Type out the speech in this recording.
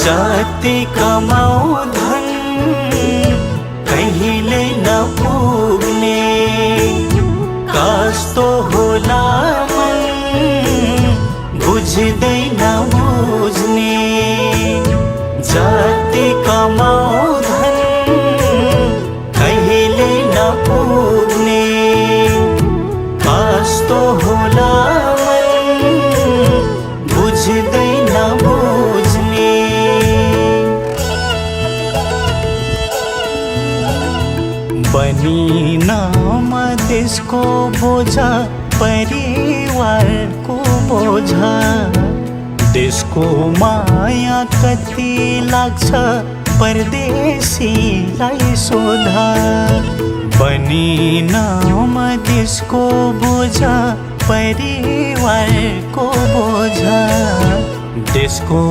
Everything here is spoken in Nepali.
जाति कमाऊ धन कहिले न पुग्ने, कस्तो होला मन बुझ्दैन बुझ्ने। जाति कमाऊ धन कहिले न पुग्ने, कस्तो होला मन बुझ्दैन बुझ्ने। बनी नाम त्यसको बोझा परिवारको बोझा, देशको माया कति लाग्छ परदेशीलाई सोधा। बनी नाम त्यसको बोझा परिवारको बोझा, देशको